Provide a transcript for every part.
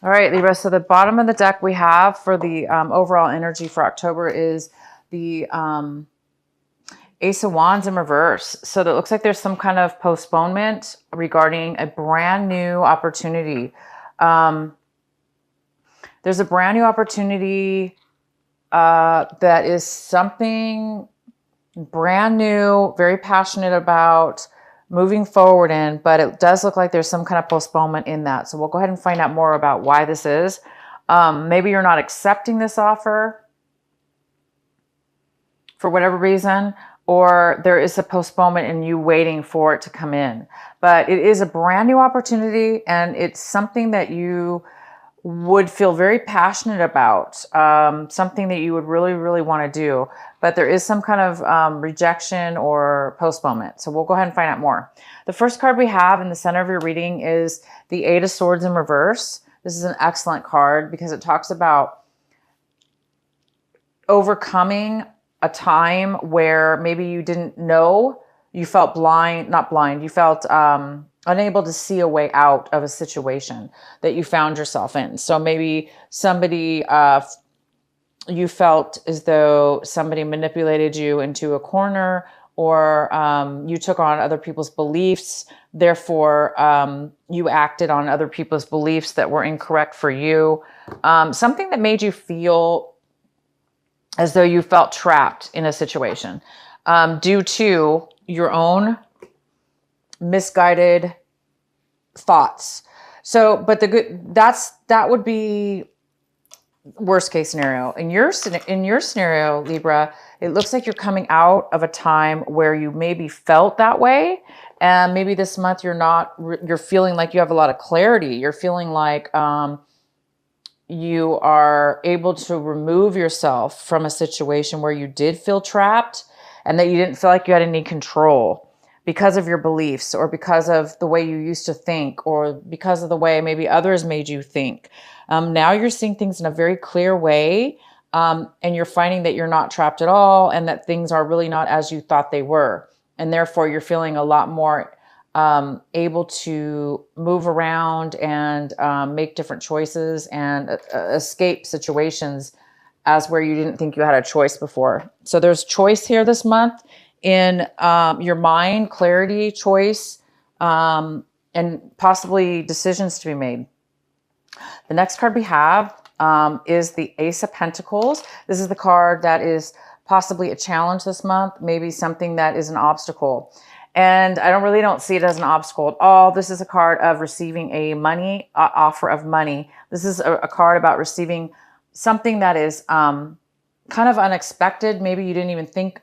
All right, Libra. So the bottom of the deck we have for the overall energy for October is the Ace of Wands in reverse. So that looks like there's some kind of postponement regarding a brand new opportunity. There's a brand new opportunity that is something brand new, very passionate about moving forward in, but it does look like there's some kind of postponement in that. So we'll go ahead and find out more about why this is. Maybe you're not accepting this offer for whatever reason, or there is a postponement and you waiting for it to come in. But it is a brand new opportunity, and it's something that you would feel very passionate about, something that you would really, really want to do. But there is some kind of rejection or postponement. So we'll go ahead and find out more. The first card we have in the center of your reading is the Eight of Swords in reverse. This is an excellent card because it talks about overcoming a time where maybe you didn't know, you felt blind, not blind, you felt unable to see a way out of a situation that you found yourself in. So maybe somebody, you felt as though somebody manipulated you into a corner, or you took on other people's beliefs. Therefore, you acted on other people's beliefs that were incorrect for you. Something that made you feel as though you felt trapped in a situation due to your own misguided thoughts. So, but that would be worst case scenario. In your scenario, Libra, it looks like you're coming out of a time where you maybe felt that way, and maybe this month you're feeling like you have a lot of clarity. You're feeling like you are able to remove yourself from a situation where you did feel trapped and that you didn't feel like you had any control because of your beliefs, or because of the way you used to think, or because of the way maybe others made you think. Now you're seeing things in a very clear way, and you're finding that you're not trapped at all, and that things are really not as you thought they were. And therefore you're feeling a lot more able to move around and make different choices and escape situations as where you didn't think you had a choice before. So there's choice here this month in your mind, clarity, choice, and possibly decisions to be made. The next card we have is the Ace of Pentacles. This is the card that is possibly a challenge this month, maybe something that is an obstacle. And I don't see it as an obstacle at all. This is a card of receiving a offer of money. This is a card about receiving something that is kind of unexpected. Maybe you didn't even think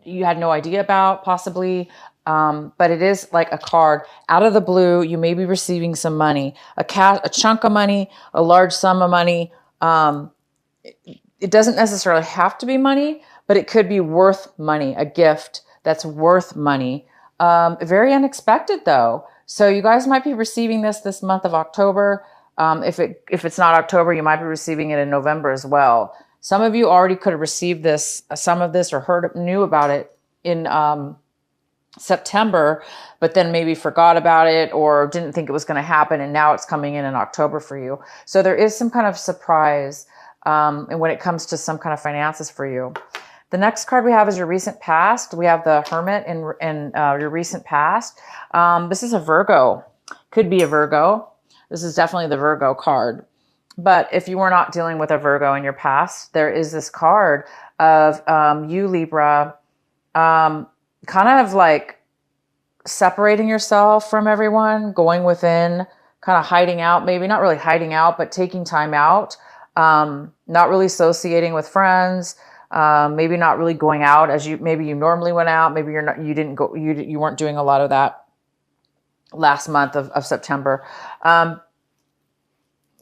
you had no idea about, possibly. But it is like a card out of the blue. You may be receiving some money, a chunk of money, a large sum of money. It doesn't necessarily have to be money, but it could be worth money, a gift that's worth money. Very unexpected though. So you guys might be receiving this month of October. If it's not October, you might be receiving it in November as well. Some of you already could have received some of this, or knew about it in September, but then maybe forgot about it or didn't think it was going to happen. And now it's coming in October for you. So there is some kind of surprise and when it comes to some kind of finances for you. The next card we have is your recent past. We have the Hermit in your recent past. This is a Virgo. Could be a Virgo. This is definitely the Virgo card. But if you were not dealing with a Virgo in your past, there is this card of you, Libra, kind of like separating yourself from everyone, going within, kind of hiding out, maybe not really hiding out, but taking time out, not really associating with friends, maybe not really going out as maybe you normally went out. Maybe you weren't doing a lot of that last month of September.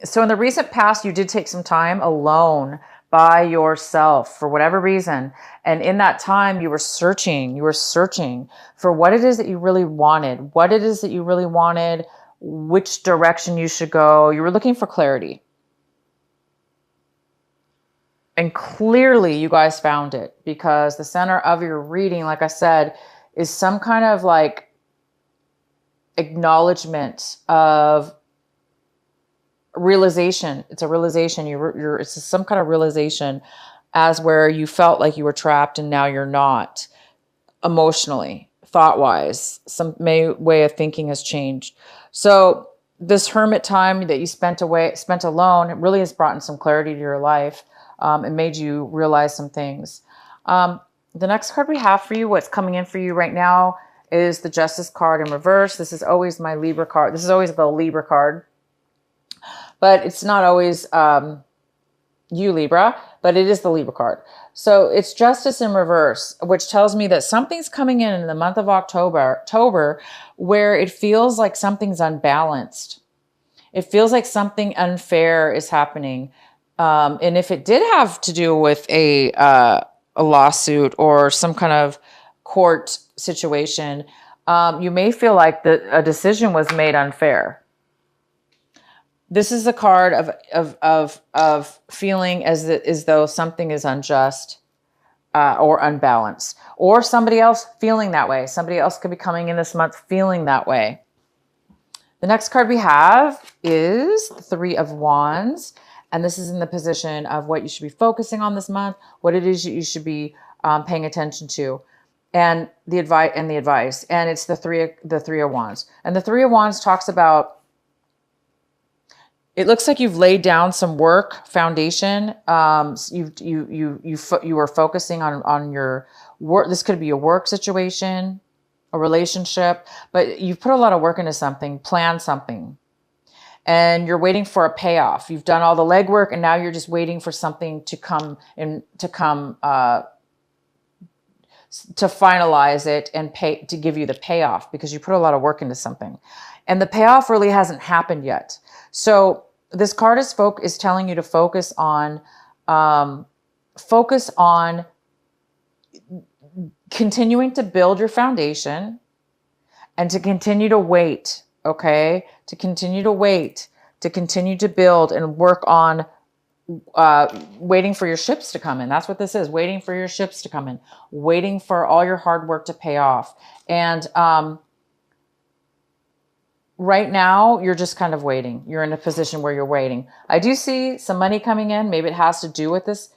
So in the recent past, you did take some time alone by yourself for whatever reason. And in that time, you were searching for what it is that you really wanted, which direction you should go. You were looking for clarity. And clearly you guys found it, because the center of your reading, like I said, is some kind of like acknowledgement of realization. It's a realization. It's some kind of realization as where you felt like you were trapped and now you're not, emotionally, thought wise. Some way of thinking has changed. So this hermit time that you spent alone, it really has brought in some clarity to your life. It made you realize some things. The next card we have for you, what's coming in for you right now, is the Justice card in reverse. This is always my Libra card. This is always the Libra card, but it's not always you, Libra, but it is the Libra card. So it's Justice in reverse, which tells me that something's coming in the month of October, where it feels like something's unbalanced. It feels like something unfair is happening. And if it did have to do with a lawsuit or some kind of court situation, you may feel like a decision was made unfair. This is a card of feeling as though something is unjust or unbalanced, or somebody else feeling that way. Somebody else could be coming in this month feeling that way. The next card we have is the Three of Wands, and this is in the position of what you should be focusing on this month, what it is that you should be paying attention to, and the advice. And it's the Three of Wands, and the Three of Wands talks about. It looks like you've laid down some work foundation. You were focusing on your work. This could be a work situation, a relationship, but you've put a lot of work into something, planned something, and you're waiting for a payoff. You've done all the legwork, and now you're just waiting for something to come to finalize it and to give you the payoff, because you put a lot of work into something, and the payoff really hasn't happened yet. So this card is telling you to focus on continuing to build your foundation, and to continue to wait. Okay, to continue to wait, to continue to build and work on waiting for your ships to come in. That's what this is. Waiting for your ships to come in. Waiting for all your hard work to pay off. And right now, you're just kind of waiting. You're in a position where you're waiting. I do see some money coming in. Maybe it has to do with this.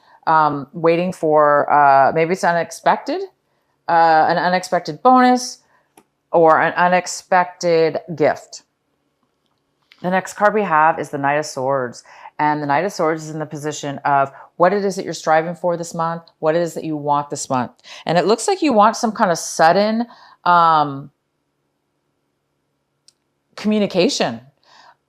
Waiting for, maybe it's unexpected, an unexpected bonus or an unexpected gift. The next card we have is the Knight of Swords. And the Knight of Swords is in the position of what it is that you're striving for this month, what it is that you want this month. And it looks like you want some kind of sudden communication.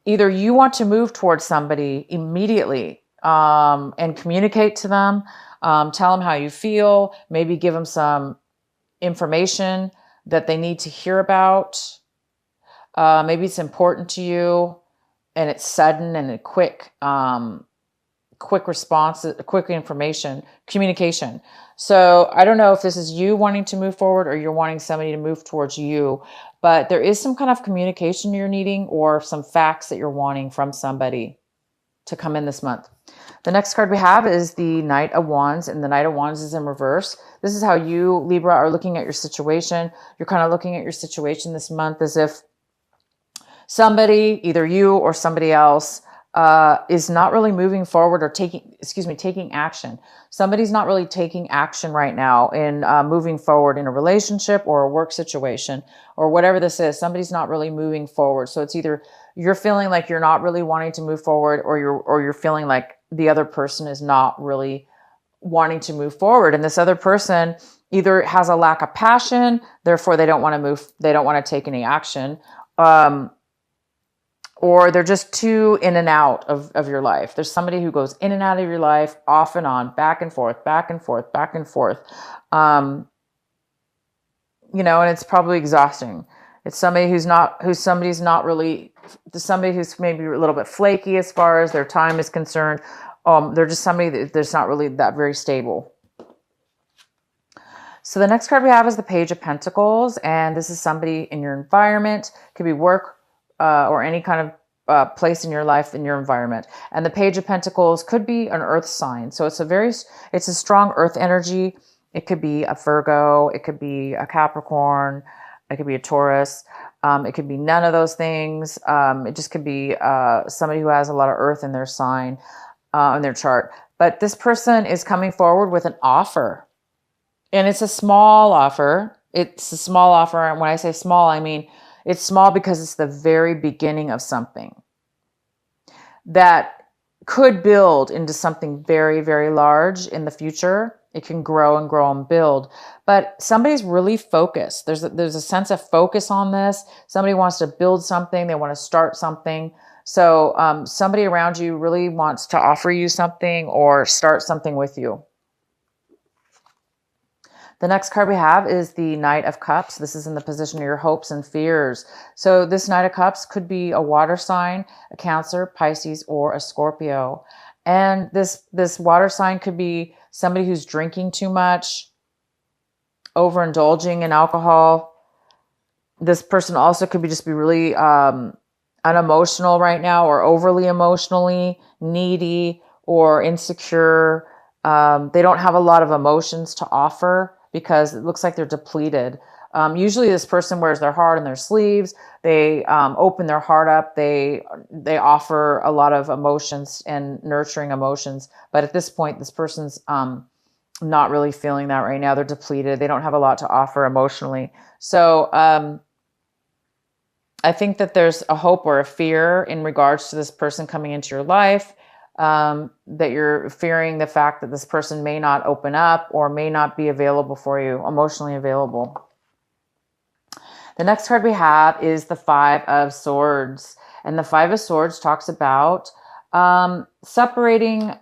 Either you want to move towards somebody immediately and communicate to them, tell them how you feel, maybe give them some information that they need to hear about. Maybe it's important to you and it's sudden and a quick response, quick information, communication. So I don't know if this is you wanting to move forward or you're wanting somebody to move towards you, but there is some kind of communication you're needing or some facts that you're wanting from somebody to come in this month. The next card we have is the Knight of Wands, and the Knight of Wands is in reverse. This is how you, Libra, are looking at your situation. You're kind of looking at your situation this month as if somebody, either you or somebody else, is not really moving forward or taking action. Somebody's not really taking action right now in moving forward in a relationship or a work situation or whatever this is. Somebody's not really moving forward. So it's either you're feeling like you're not really wanting to move forward, or you're feeling like the other person is not really wanting to move forward. And this other person either has a lack of passion, therefore they don't want to move, they don't want to take any action, or they're just too in and out of your life. There's somebody who goes in and out of your life, off and on, back and forth, back and forth, back and forth. And it's probably exhausting. It's somebody who's maybe a little bit flaky as far as their time is concerned. They're just somebody that's not really that very stable. So the next card we have is the Page of Pentacles, and this is somebody in your environment. It could be work, or any kind of place in your life, in your environment. And the Page of Pentacles could be an earth sign. So it's a strong earth energy. It could be a Virgo, it could be a Capricorn, it could be a Taurus. It could be none of those things. It just could be somebody who has a lot of earth in their sign, in their chart. But this person is coming forward with an offer. And it's a small offer. It's a small offer. And when I say small, I mean it's small because it's the very beginning of something that could build into something very, very large in the future. It can grow and grow and build. But somebody's really focused. There's a sense of focus on this. Somebody wants to build something. They want to start something. So somebody around you really wants to offer you something or start something with you. The next card we have is the Knight of Cups. This is in the position of your hopes and fears. So this Knight of Cups could be a water sign, a Cancer, Pisces, or a Scorpio. And this water sign could be somebody who's drinking too much, overindulging in alcohol. This person also could be really unemotional right now, or overly emotionally needy or insecure. They don't have a lot of emotions to offer because it looks like they're depleted. Usually this person wears their heart on their sleeves. They open their heart up. They offer a lot of emotions and nurturing emotions. But at this point, this person's not really feeling that right now. They're depleted. They don't have a lot to offer emotionally. So I think that there's a hope or a fear in regards to this person coming into your life. That you're fearing the fact that this person may not open up or may not be available for you, emotionally available. The next card we have is the Five of Swords. And the Five of Swords talks about separating,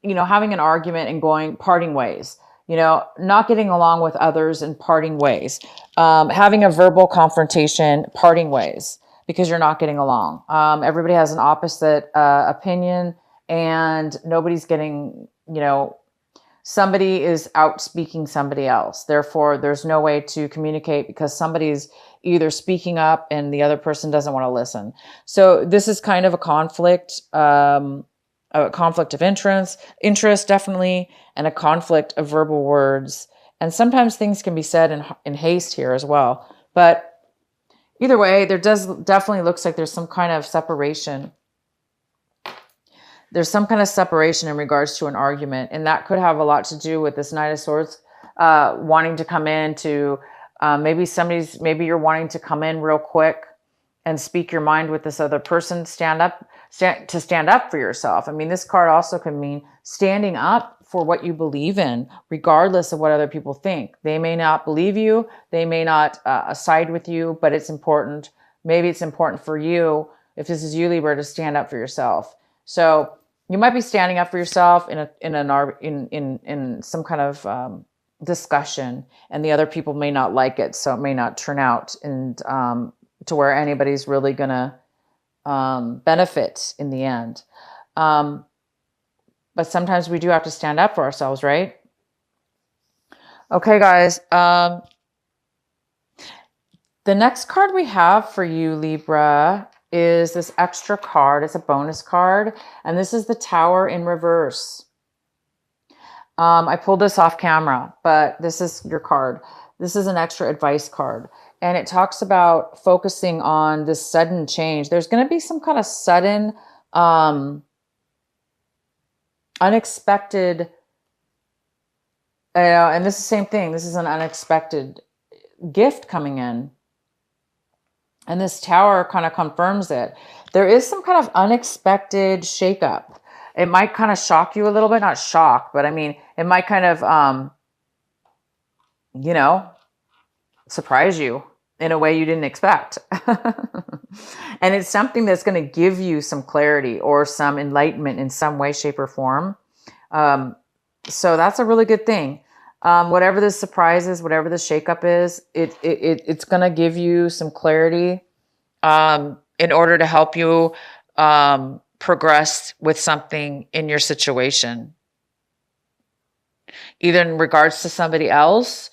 having an argument and parting ways, not getting along with others and parting ways, having a verbal confrontation, parting ways, because you're not getting along. Everybody has an opposite opinion. And nobody's getting, somebody is out speaking somebody else. Therefore, there's no way to communicate because somebody's either speaking up and the other person doesn't want to listen. So this is kind of a conflict of interest definitely, and a conflict of verbal words. And sometimes things can be said in haste here as well. But either way, there definitely looks like there's some kind of separation. There's some kind of separation in regards to an argument. And that could have a lot to do with this Knight of Swords wanting to come in to, maybe you're wanting to come in real quick and speak your mind with this other person, stand up for yourself. I mean, this card also can mean standing up for what you believe in, regardless of what other people think. They may not believe you. They may not side with you, but it's important. Maybe it's important for you, if this is you, Libra, to stand up for yourself. So you might be standing up for yourself in some kind of discussion, and the other people may not like it, so it may not turn out and to where anybody's really gonna benefit in the end. But sometimes we do have to stand up for ourselves, right? Okay, guys. The next card we have for you, Libra, is this extra card. It's a bonus card, and this is the Tower in reverse. I pulled this off camera, but this is your card. This is an extra advice card, and it talks about focusing on this sudden change. There's going to be some kind of sudden, unexpected, and this is the same thing. This is an unexpected gift coming in. And this Tower kind of confirms it. There is some kind of unexpected shakeup. It might kind of shock you a little bit, not shock, but I mean, it might kind of, surprise you in a way you didn't expect. And it's something that's going to give you some clarity or some enlightenment in some way, shape, or form. So that's a really good thing. Whatever this surprise is, whatever the shakeup is, it's going to give you some clarity in order to help you progress with something in your situation, either in regards to somebody else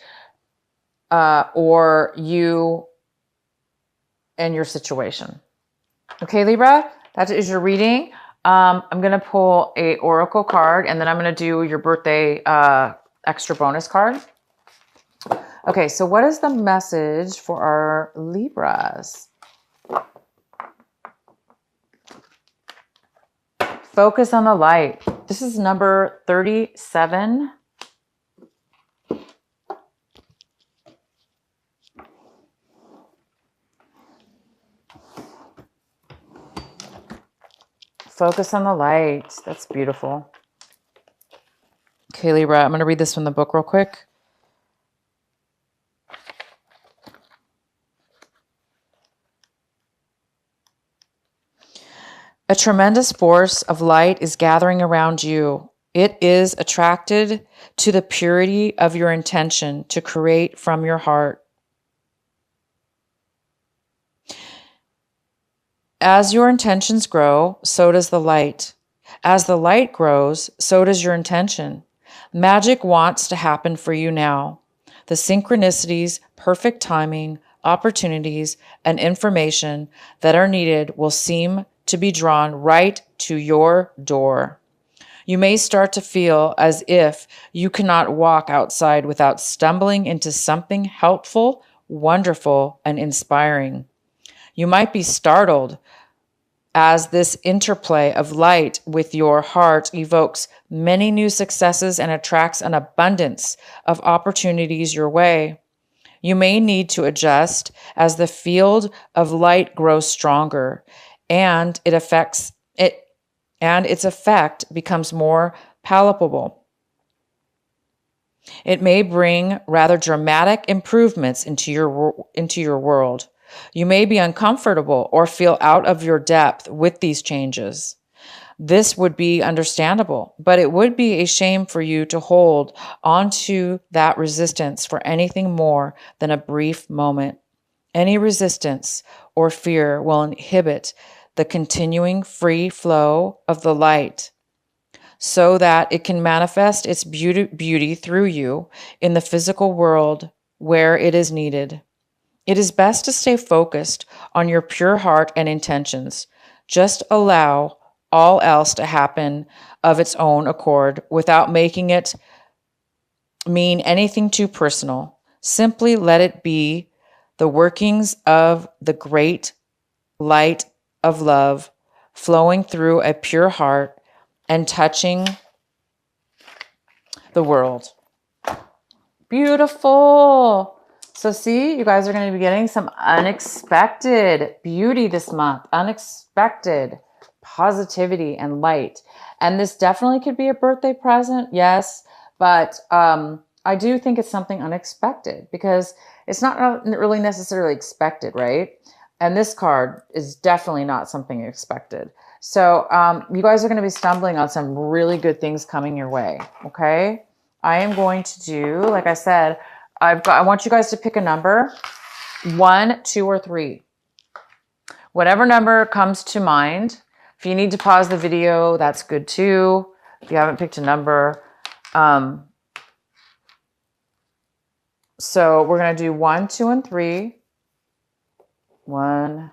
or you and your situation. Okay, Libra, that is your reading. I'm going to pull a oracle card, and then I'm going to do your birthday extra bonus card. Okay, so what is the message for our Libras? Focus on the light. This is number 37. Focus on the light. That's beautiful. Okay, Libra, I'm going to read this from the book real quick. A tremendous force of light is gathering around you. It is attracted to the purity of your intention to create from your heart. As your intentions grow, so does the light. As the light grows, so does your intention. Magic wants to happen for you now. The synchronicities, perfect timing, opportunities, and information that are needed will seem to be drawn right to your door. You may start to feel as if you cannot walk outside without stumbling into something helpful, wonderful, and inspiring. You might be startled as this interplay of light with your heart evokes many new successes and attracts an abundance of opportunities your way. You may need to adjust as the field of light grows stronger and its effect becomes more palpable. It may bring rather dramatic improvements into your world. You may be uncomfortable or feel out of your depth with these changes. This would be understandable, but it would be a shame for you to hold onto that resistance for anything more than a brief moment. Any resistance or fear will inhibit the continuing free flow of the light so that it can manifest its beauty through you in the physical world where it is needed. It is best to stay focused on your pure heart and intentions. Just allow all else to happen of its own accord without making it mean anything too personal. Simply let it be the workings of the great light of love flowing through a pure heart and touching the world. Beautiful. So see, you guys are going to be getting some unexpected beauty this month, unexpected positivity and light. And this definitely could be a birthday present, yes, but I do think it's something unexpected because it's not really necessarily expected, right? And this card is definitely not something expected. So you guys are going to be stumbling on some really good things coming your way, okay? I am going to do, like I said, I want you guys to pick a number, 1, 2, or 3. Whatever number comes to mind. If you need to pause the video, that's good too. If you haven't picked a number. So we're going to do 1, 2, and 3. 1.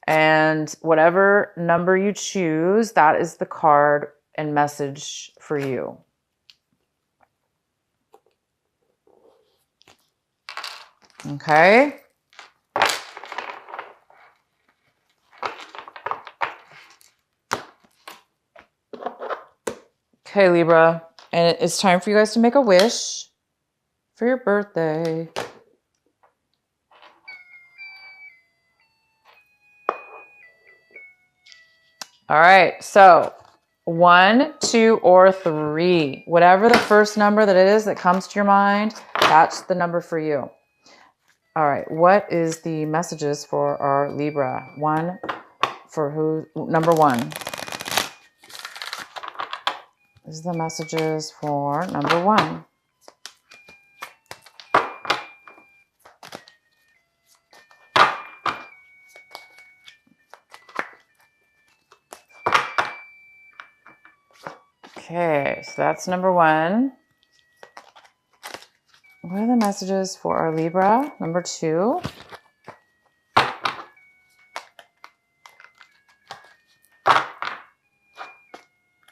And whatever number you choose, that is the card and message for you. Okay. Okay, Libra. And it's time for you guys to make a wish for your birthday. All right. So 1, 2, or 3. Whatever the first number that it is that comes to your mind, that's the number for you. All right. What is the messages for our Libra? Number 1. This is the messages for number 1. Okay, so that's number 1. What are the messages for our Libra? Number 2.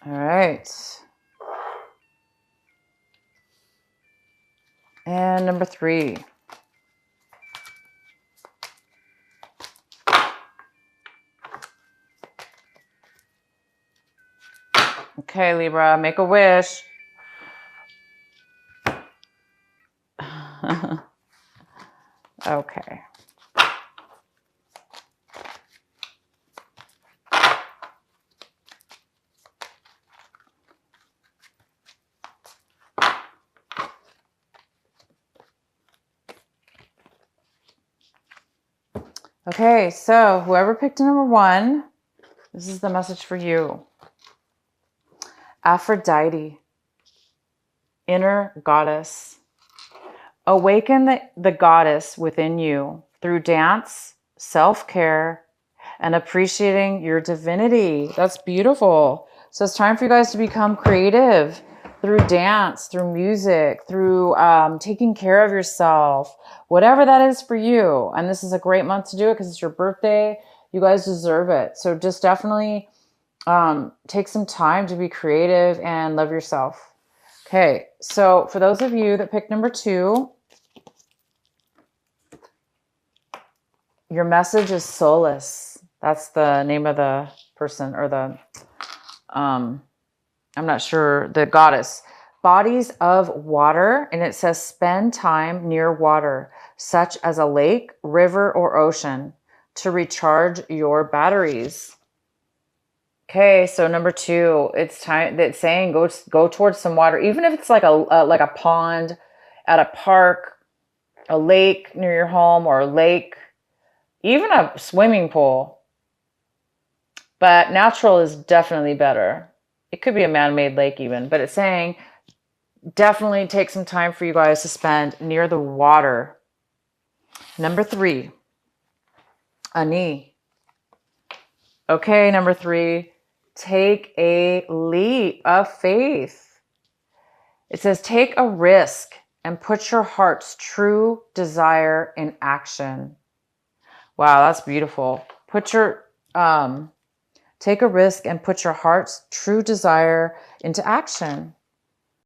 All right. And number 3. Okay, Libra, make a wish. Okay. Okay, so whoever picked number 1, this is the message for you. Aphrodite, inner goddess. Awaken the goddess within you through dance, self-care, and appreciating your divinity. That's beautiful. So it's time for you guys to become creative through dance, through music, through taking care of yourself, whatever that is for you. And this is a great month to do it because it's your birthday. You guys deserve it. So just definitely take some time to be creative and love yourself. Okay, so for those of you that picked number 2, your message is solace. That's the name of the person, or the, I'm not sure, the goddess. Bodies of water, and it says spend time near water, such as a lake, river, or ocean, to recharge your batteries. Okay, so number 2, it's time. That's saying go towards some water, even if it's like a pond, at a park, a lake near your home, or a lake, even a swimming pool. But natural is definitely better. It could be a man-made lake even, but it's saying definitely take some time for you guys to spend near the water. Number 3, Ani. Okay, number 3. Take a leap of faith. It says, take a risk and put your heart's true desire in action. Wow, that's beautiful. Take a risk and put your heart's true desire into action.